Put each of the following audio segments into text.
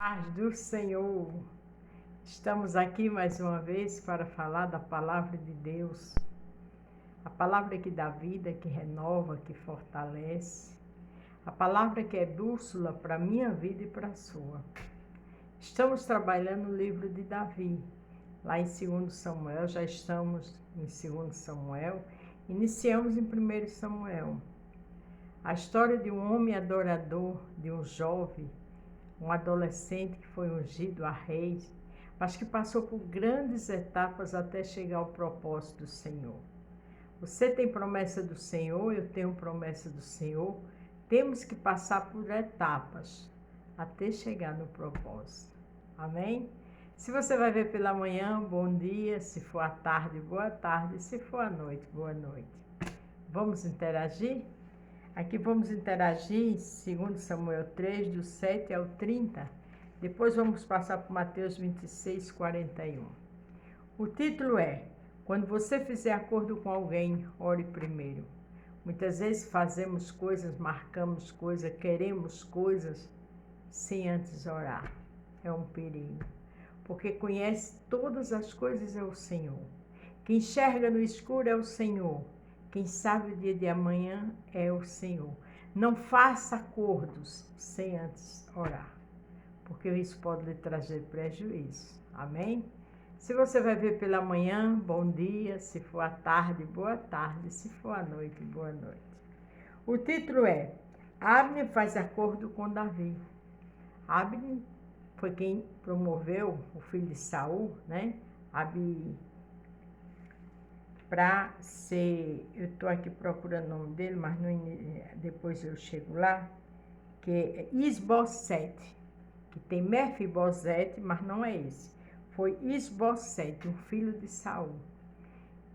Paz do Senhor. Estamos aqui mais uma vez para falar da palavra de Deus. A palavra que dá vida, que renova, que fortalece. A palavra que é bússola para a minha vida e para a sua. Estamos trabalhando o livro de Davi. Lá em 2 Samuel, já estamos em 2 Samuel. Iniciamos em 1 Samuel. A história de um homem adorador, de um jovem, um adolescente que foi ungido a rei, mas que passou por grandes etapas até chegar ao propósito do Senhor. Você tem promessa do Senhor, eu tenho promessa do Senhor. Temos que passar por etapas até chegar no propósito. Amém? Se você vai ver pela manhã, bom dia. Se for à tarde, boa tarde. Se for à noite, boa noite. Vamos interagir? Aqui vamos interagir em 2 Samuel 3, do 7 ao 30. Depois vamos passar para Mateus 26, 41. O título é: Quando você fizer acordo com alguém, ore primeiro. Muitas vezes fazemos coisas, marcamos coisas, queremos coisas sem antes orar. É um perigo. Porque conhece todas as coisas é o Senhor. Quem enxerga no escuro é o Senhor. Quem sabe o dia de amanhã é o Senhor. Não faça acordos sem antes orar, porque isso pode lhe trazer prejuízo. Amém? Se você vai ver pela manhã, bom dia. Se for à tarde, boa tarde. Se for à noite, boa noite. O título é: Abner faz acordo com Davi. Abner foi quem promoveu o filho de Saul, né? Para ser, eu estou aqui procurando o nome dele, mas depois eu chego lá, que é Isbosete, que tem Mefibosete, mas não é esse. Foi Isbosete, um filho de Saul,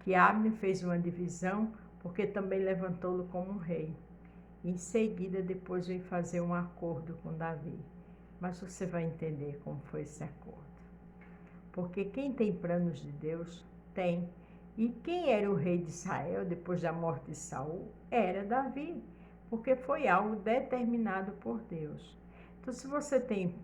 que Abner fez uma divisão, porque também levantou-lo como um rei. Em seguida, depois veio fazer um acordo com Davi. Mas você vai entender como foi esse acordo. Porque quem tem planos de Deus, tem. E quem era o rei de Israel depois da morte de Saul? Era Davi, porque foi algo determinado por Deus. Então, se você tem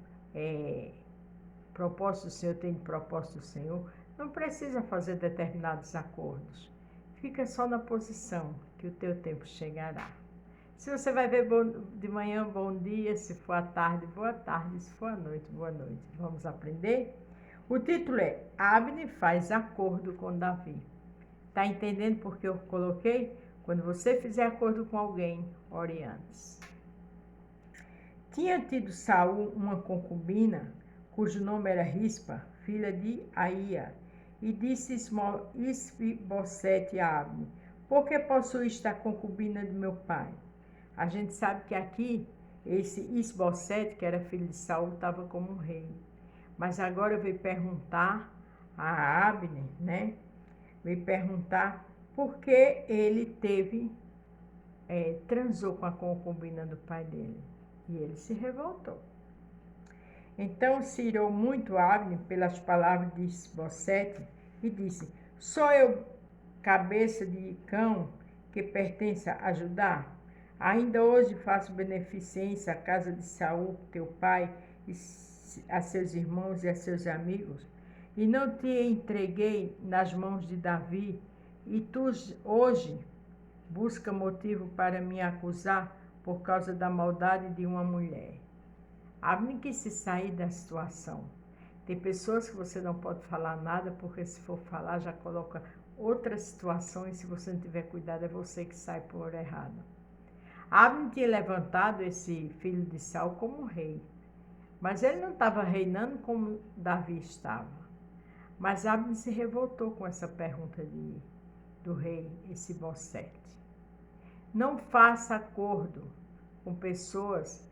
propósito do Senhor, tem propósito do Senhor, não precisa fazer determinados acordos. Fica só na posição, que o teu tempo chegará. Se você vai ver de manhã, bom dia. Se for à tarde, boa tarde. Se for à noite, boa noite. Vamos aprender? O título é: Abner faz acordo com Davi. Está entendendo por que eu coloquei? Quando você fizer acordo com alguém, ore antes. Tinha tido Saul uma concubina, cujo nome era Rispa, filha de Aia, e disse Isbosete a Abner: Por que possuíste a concubina de meu pai? A gente sabe que aqui, esse Isbosete, que era filho de Saul, estava como um rei. Mas agora eu vou perguntar a Abner, né? Veio perguntar por que ele transou com a concubina do pai dele. E ele se revoltou. Então se irou muito Abner pelas palavras de Isbosete e disse: Sou eu cabeça de cão que pertence a Judá? Ainda hoje faço beneficência à casa de Saul, teu pai, e a seus irmãos e a seus amigos, e não te entreguei nas mãos de Davi, e tu hoje busca motivo para me acusar por causa da maldade de uma mulher. Abner quis se sair da situação. Tem pessoas que você não pode falar nada, porque se for falar já coloca outras situações, e se você não tiver cuidado é você que sai por errado. Abner tinha levantado esse filho de Saul como rei, mas ele não estava reinando como Davi estava. Mas Abner se revoltou com essa pergunta do rei Isbosete. Não faça acordo com pessoas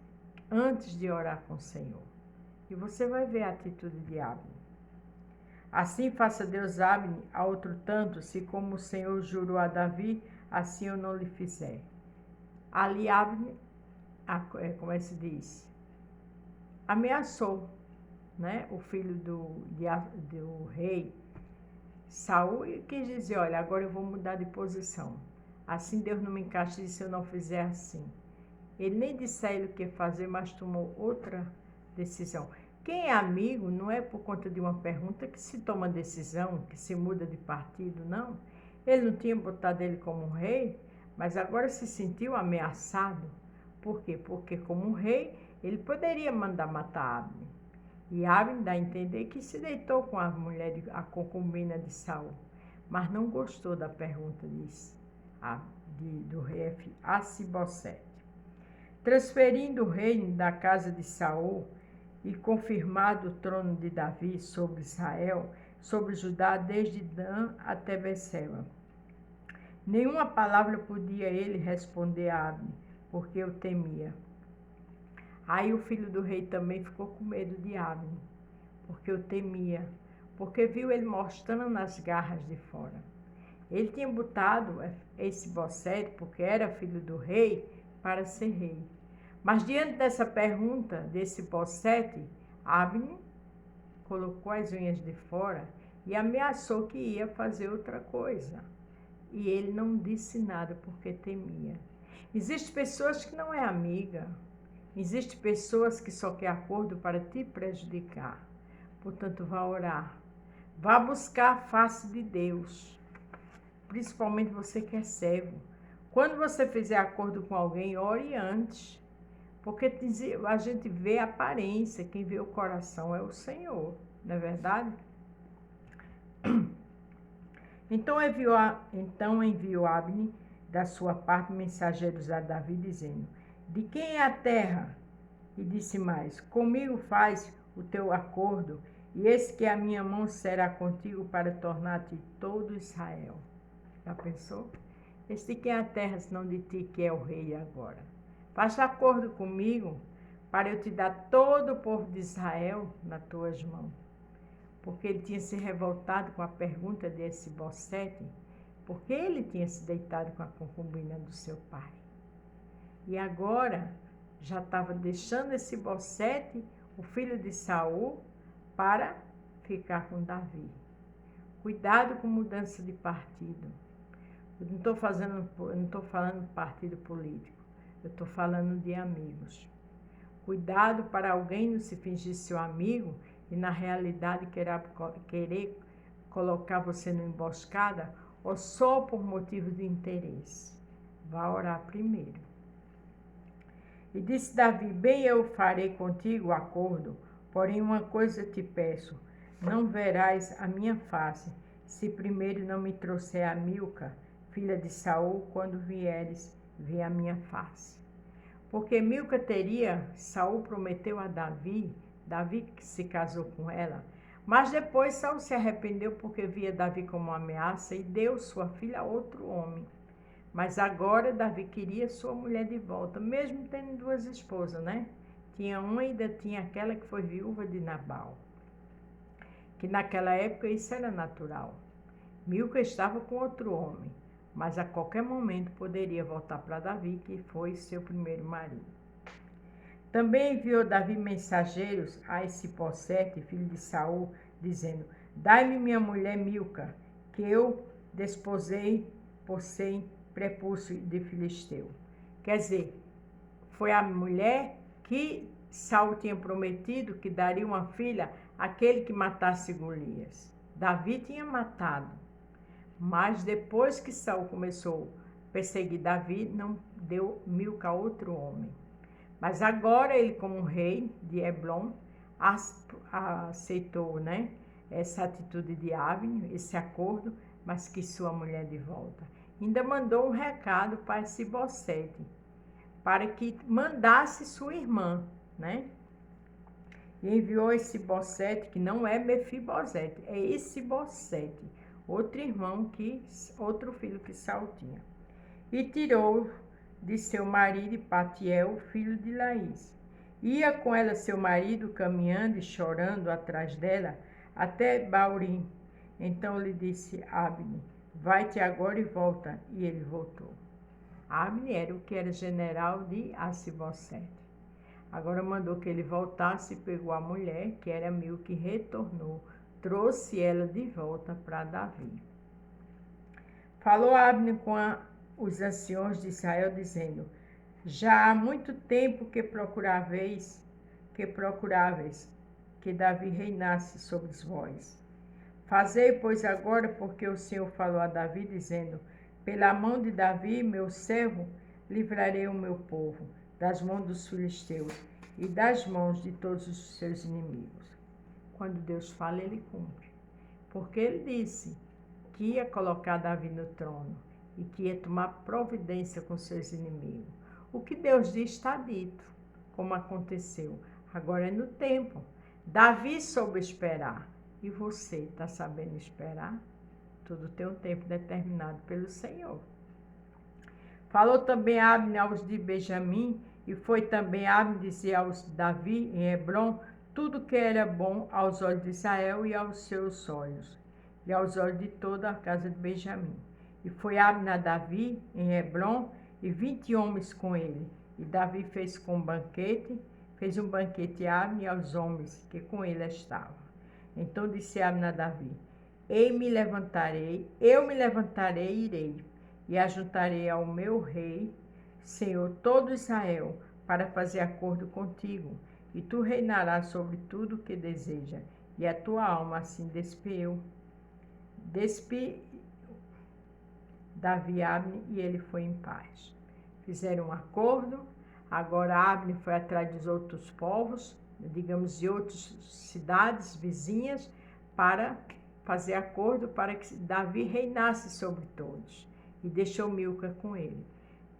antes de orar com o Senhor. E você vai ver a atitude de Abner. Assim faça Deus Abner a outro tanto, se como o Senhor jurou a Davi, assim eu não lhe fizer. Ali Abner, como é que se diz? Ameaçou, né, o filho do rei Saul, e quis dizer: olha, agora eu vou mudar de posição. Assim Deus não me castigue se eu não fizer assim. Ele nem disse a ele o que fazer, mas tomou outra decisão. Quem é amigo não é por conta de uma pergunta que se toma decisão, que se muda de partido, não. Ele não tinha botado ele como um rei, mas agora se sentiu ameaçado. Por quê? Porque como um rei, ele poderia mandar matar Abner. E Abner dá a entender que se deitou com a mulher, a concubina de Saul, mas não gostou da pergunta do rei Acibosete. Transferindo o reino da casa de Saul e confirmado o trono de Davi sobre Israel, sobre Judá, desde Dan até Beceba. Nenhuma palavra podia ele responder a Abner, porque eu temia. Aí o filho do rei também ficou com medo de Abner, porque eu temia, porque viu ele mostrando nas garras de fora. Ele tinha botado esse Bosete, porque era filho do rei, para ser rei. Mas diante dessa pergunta, desse Bosete, Abner colocou as unhas de fora e ameaçou que ia fazer outra coisa. E ele não disse nada porque temia. Existem pessoas que não é amiga. Existem pessoas que só querem acordo para te prejudicar. Portanto, vá orar. Vá buscar a face de Deus. Principalmente você que é cego. Quando você fizer acordo com alguém, ore antes. Porque a gente vê a aparência, quem vê o coração é o Senhor, não é verdade? Então enviou Abner da sua parte mensageiros a Davi, dizendo: de quem é a terra? E disse mais: comigo faz o teu acordo, e eis que a minha mão será contigo para tornar-te todo Israel. Já pensou? Esse de quem é a terra, senão de ti que é o rei agora. Faça acordo comigo para eu te dar todo o povo de Israel nas tuas mãos. Porque ele tinha se revoltado com a pergunta desse Bosete, porque ele tinha se deitado com a concubina do seu pai. E agora já estava deixando esse Bosete, o filho de Saul, para ficar com Davi. Cuidado com mudança de partido. Eu não estou falando de partido político, eu estou falando de amigos. Cuidado para alguém não se fingir seu amigo e na realidade querer colocar você numa emboscada ou só por motivo de interesse. Vá orar primeiro. E disse Davi: bem eu farei contigo acordo, porém uma coisa te peço, não verás a minha face, se primeiro não me trouxer a Milca, filha de Saul, quando vieres ver a minha face. Porque Milca Saul prometeu a Davi que se casou com ela, mas depois Saul se arrependeu porque via Davi como uma ameaça e deu sua filha a outro homem. Mas agora Davi queria sua mulher de volta, mesmo tendo duas esposas, né? Tinha uma e ainda tinha aquela que foi viúva de Nabal. Que naquela época isso era natural. Milca estava com outro homem, mas a qualquer momento poderia voltar para Davi, que foi seu primeiro marido. Também enviou Davi mensageiros a Isbossete, filho de Saul, dizendo: dai-me minha mulher Milca, que eu desposei por ser prepúcio de filisteu. Quer dizer, foi a mulher que Saul tinha prometido que daria uma filha àquele que matasse Golias. Davi tinha matado, mas depois que Saul começou a perseguir Davi, não deu Milca a outro homem. Mas agora ele, como rei de Hebron, aceitou, né, essa atitude de Abner, esse acordo, mas quis sua mulher de volta. Ainda mandou um recado para Isbossete, para que mandasse sua irmã, né? E enviou Isbossete, que não é Mefibosete, é Isbossete, outro irmão, outro filho que Saul tinha. E tirou de seu marido Patiel, filho de Laís. Ia com ela seu marido caminhando e chorando atrás dela até Baurim. Então lhe disse Abner: vai-te agora e volta. E ele voltou. Abner era o que era general de Isbossete. Agora mandou que ele voltasse e pegou a mulher, que era Milca, e retornou. Trouxe ela de volta para Davi. Falou Abner com os anciões de Israel, dizendo: já há muito tempo que procuráveis que Davi reinasse sobre vós. Fazei, pois, agora, porque o Senhor falou a Davi, dizendo: pela mão de Davi, meu servo, livrarei o meu povo das mãos dos filisteus e das mãos de todos os seus inimigos. Quando Deus fala, ele cumpre. Porque ele disse que ia colocar Davi no trono e que ia tomar providência com seus inimigos. O que Deus diz está dito, como aconteceu. Agora é no tempo. Davi soube esperar. E você está sabendo esperar? Tudo tem um tempo determinado pelo Senhor. Falou também Abner aos de Benjamim, e foi também Abner dizer aos Davi em Hebrom tudo que era bom aos olhos de Israel e aos seus olhos, e aos olhos de toda a casa de Benjamim. E foi Abner a Davi em Hebrom, e 20 homens com ele. E Davi fez um banquete a Abner e aos homens que com ele estavam. Então disse Abner a Davi: eu me levantarei e irei, e ajuntarei ao meu rei, Senhor, todo Israel, para fazer acordo contigo, e tu reinarás sobre tudo o que deseja, e a tua alma assim despiu. Davi Abner, e ele foi em paz. Fizeram um acordo. Agora Abner foi atrás dos outros povos, digamos, de outras cidades vizinhas, para fazer acordo para que Davi reinasse sobre todos. E deixou Milca com ele.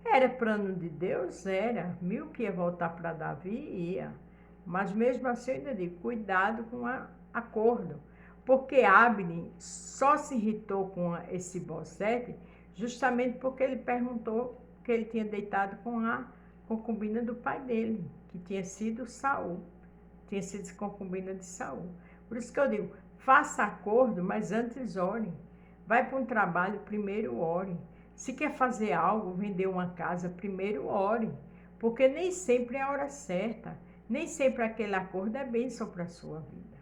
Era plano de Deus? Era. Milca ia voltar para Davi? Ia. Mas mesmo assim eu ainda digo, cuidado com o acordo. Porque Abner só se irritou com esse Bosete justamente porque ele perguntou que ele tinha deitado com a concubina do pai dele, que tinha sido Saul. Tinha sido concubina de Saul. Por isso que eu digo, faça acordo, mas antes ore. Vai para um trabalho, primeiro ore. Se quer fazer algo, vender uma casa, primeiro ore. Porque nem sempre é a hora certa. Nem sempre aquele acordo é bênção para a sua vida.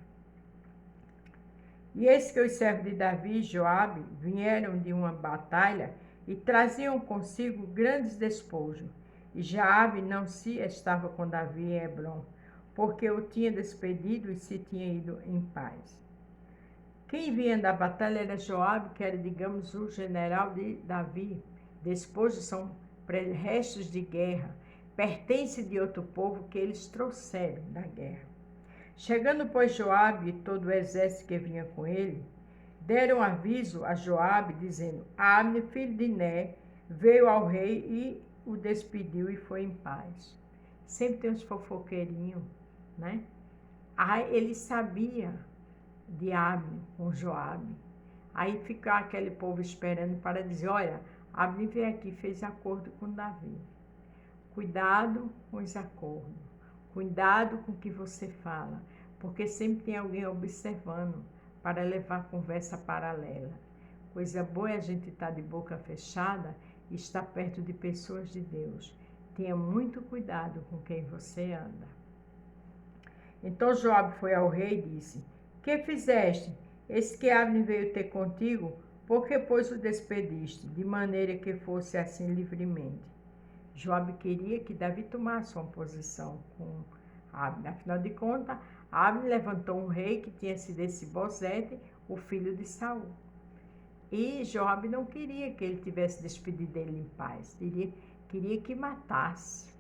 E eis que os servos de Davi e Joabe vieram de uma batalha e traziam consigo grandes despojos. E Joabe não se estava com Davi em Hebrom, porque o tinha despedido e se tinha ido em paz. Quem vinha da batalha era Joabe, que era, digamos, o general de Davi. Despojos são restos de guerra, pertence de outro povo que eles trouxeram da guerra. Chegando, pois, Joabe e todo o exército que vinha com ele, deram aviso a Joabe, dizendo: Abner, filho de Ner, veio ao rei e o despediu e foi em paz. Sempre tem uns fofoqueirinhos, né? Aí ele sabia de Abner com Joabe. Aí fica aquele povo esperando para dizer: olha, Abner veio aqui, fez acordo com Davi. Cuidado com os acordos. Cuidado com o que você fala, porque sempre tem alguém observando para levar a conversa paralela. Coisa boa é a gente estar de boca fechada e estar perto de pessoas de Deus. Tenha muito cuidado com quem você anda. Então Joabe foi ao rei e disse: que fizeste? Esse que Abner veio ter contigo, por que pois o despediste, de maneira que fosse assim livremente? Joabe queria que Davi tomasse uma posição com Abner. Afinal de contas, Abner levantou um rei que tinha sido esse Bosete, o filho de Saul. E Joabe não queria que ele tivesse despedido dele em paz. Queria que matasse.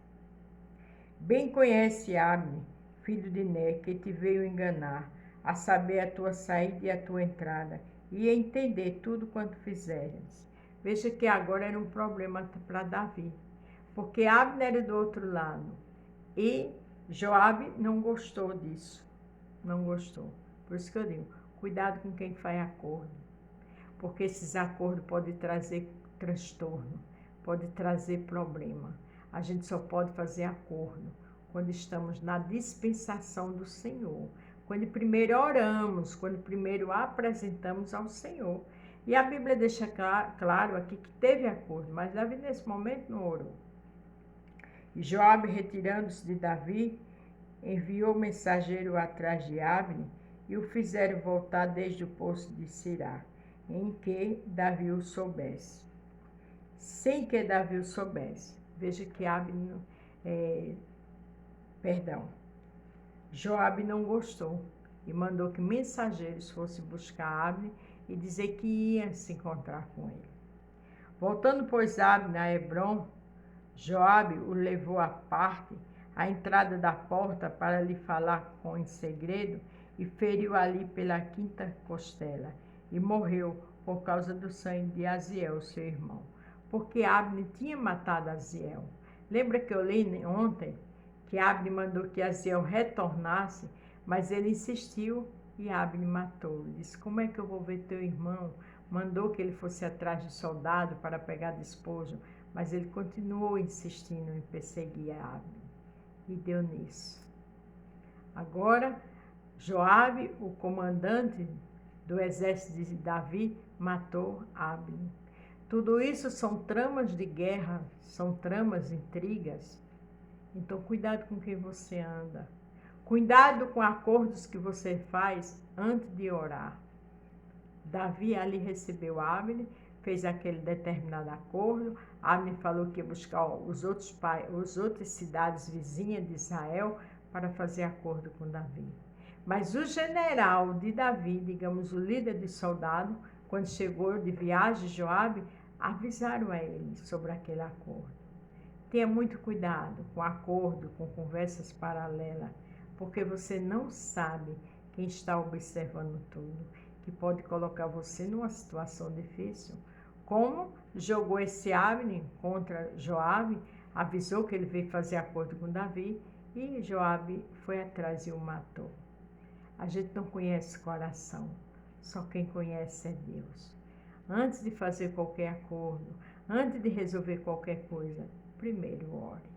Bem conhece Abner, filho de Ner, que te veio enganar, a saber a tua saída e a tua entrada, e a entender tudo quanto fizeres. Veja que agora era um problema para Davi. Porque Abner era do outro lado. E Joabe não gostou disso. Não gostou. Por isso que eu digo, cuidado com quem faz acordo. Porque esses acordos podem trazer transtorno, pode trazer problema. A gente só pode fazer acordo quando estamos na dispensação do Senhor. Quando primeiro oramos, quando primeiro apresentamos ao Senhor. E a Bíblia deixa claro aqui que teve acordo, mas Davi nesse momento não orou. E Joabe, retirando-se de Davi, enviou mensageiro atrás de Abner e o fizeram voltar desde o poço de Sirá, em que Davi o soubesse. Sem que Davi o soubesse. Veja que Joabe não gostou e mandou que mensageiros fossem buscar Abner e dizer que ia se encontrar com ele. Voltando, pois, Abner a Hebrom, Joabe o levou à parte, à entrada da porta, para lhe falar em segredo, e feriu ali pela quinta costela, e morreu por causa do sangue de Aziel, seu irmão, porque Abner tinha matado Aziel. Lembra que eu li ontem que Abner mandou que Aziel retornasse, mas ele insistiu e Abner matou. Disse: como é que eu vou ver teu irmão? Mandou que ele fosse atrás de soldado para pegar despojo, mas ele continuou insistindo em perseguir Abner, e deu nisso. Agora, Joabe, o comandante do exército de Davi, matou Abner. Tudo isso são tramas de guerra, são tramas, intrigas. Então, cuidado com quem você anda. Cuidado com acordos que você faz antes de orar. Davi ali recebeu Abner, fez aquele determinado acordo. Abner falou que ia buscar os outras cidades vizinhas de Israel para fazer acordo com Davi. Mas o general de Davi, digamos, o líder de soldado, quando chegou de viagem, Joabe, avisaram a ele sobre aquele acordo. Tenha muito cuidado com acordo, com conversas paralelas, porque você não sabe quem está observando tudo, que pode colocar você numa situação difícil. Como jogou esse Abner contra Joabe, avisou que ele veio fazer acordo com Davi, e Joabe foi atrás e o matou. A gente não conhece coração, só quem conhece é Deus. Antes de fazer qualquer acordo, antes de resolver qualquer coisa, primeiro ore.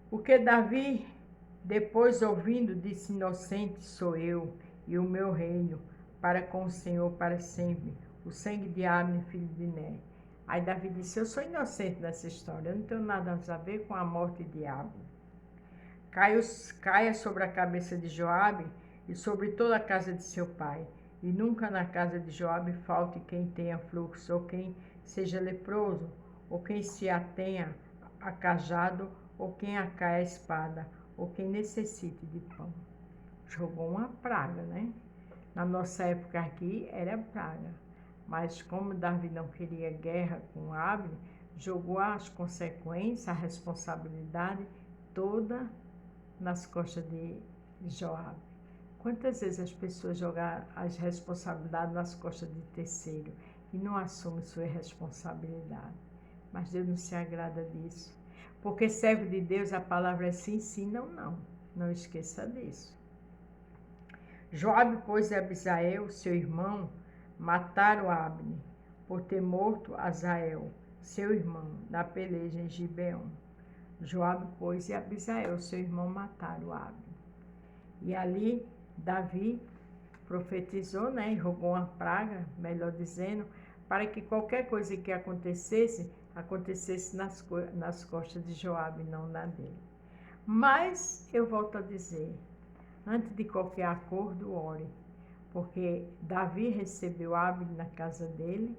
O que Davi, depois ouvindo, disse: inocente sou eu e o meu reino para com o Senhor para sempre, o sangue de Abner, filho de Ner. Aí Davi disse: eu sou inocente nessa história, eu não tenho nada a ver com a morte de Abner. Caia sobre a cabeça de Joabe e sobre toda a casa de seu pai, e nunca na casa de Joabe falte quem tenha fluxo, ou quem seja leproso, ou quem se atenha a cajado, ou quem acaia a espada, ou quem necessite de pão. Jogou uma praga, né? Na nossa época aqui era praga, mas como Davi não queria guerra com Abner, jogou as consequências, a responsabilidade toda nas costas de Joabe. Quantas vezes as pessoas jogam as responsabilidades nas costas de terceiro e não assumem sua responsabilidade? Mas Deus não se agrada disso. Porque servo de Deus, a palavra é sim, sim, não, não. Não esqueça disso. Joabe, pois, e Abisael, seu irmão, mataram Abner, por ter morto Azael, seu irmão, na peleja em Gibeon. Joabe, pois, e Abisael, seu irmão, mataram Abner. E ali Davi profetizou, né, e rogou uma praga, melhor dizendo, para que qualquer coisa que acontecesse nas costas de Joabe, não na dele. Mas eu volto a dizer, antes de qualquer acordo, ore, porque Davi recebeu Abner na casa dele,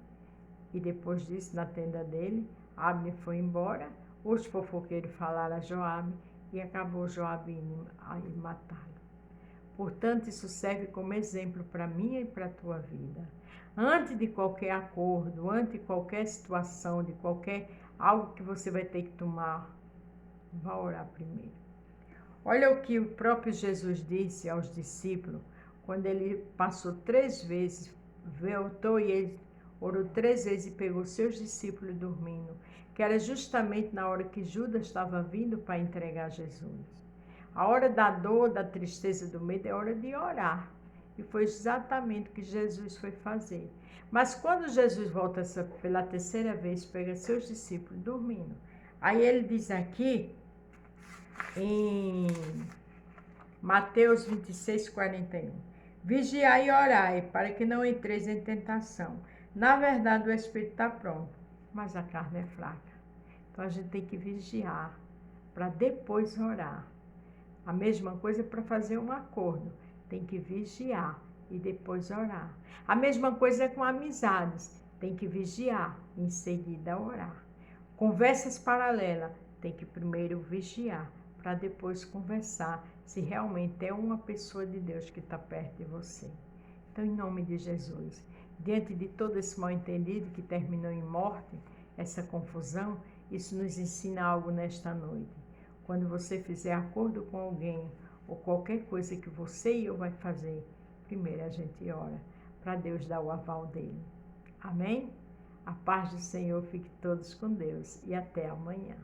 e depois disso, na tenda dele, Abner foi embora, os fofoqueiros falaram a Joabe, e acabou Joabe indo matá-lo. Portanto, isso serve como exemplo para mim e para a tua vida. Antes de qualquer acordo, antes de qualquer situação, de qualquer algo que você vai ter que tomar, vá orar primeiro. Olha o que o próprio Jesus disse aos discípulos, quando ele passou 3 vezes, voltou e ele orou 3 vezes e pegou seus discípulos dormindo, que era justamente na hora que Judas estava vindo para entregar Jesus. A hora da dor, da tristeza, do medo é hora de orar. E foi exatamente o que Jesus foi fazer. Mas quando Jesus volta pela 3ª vez, pega seus discípulos dormindo. Aí ele diz aqui, em Mateus 26, 41. Vigiai e orai, para que não entreis em tentação. Na verdade, o espírito está pronto, mas a carne é fraca. Então a gente tem que vigiar, para depois orar. A mesma coisa para fazer um acordo. Tem que vigiar e depois orar. A mesma coisa com amizades. Tem que vigiar e em seguida orar. Conversas paralelas. Tem que primeiro vigiar para depois conversar se realmente é uma pessoa de Deus que está perto de você. Então, em nome de Jesus, diante de todo esse mal-entendido que terminou em morte, essa confusão, isso nos ensina algo nesta noite. Quando você fizer acordo com alguém ou qualquer coisa que você e eu vai fazer, primeiro a gente ora para Deus dar o aval dele. Amém? A paz do Senhor, fique todos com Deus e até amanhã.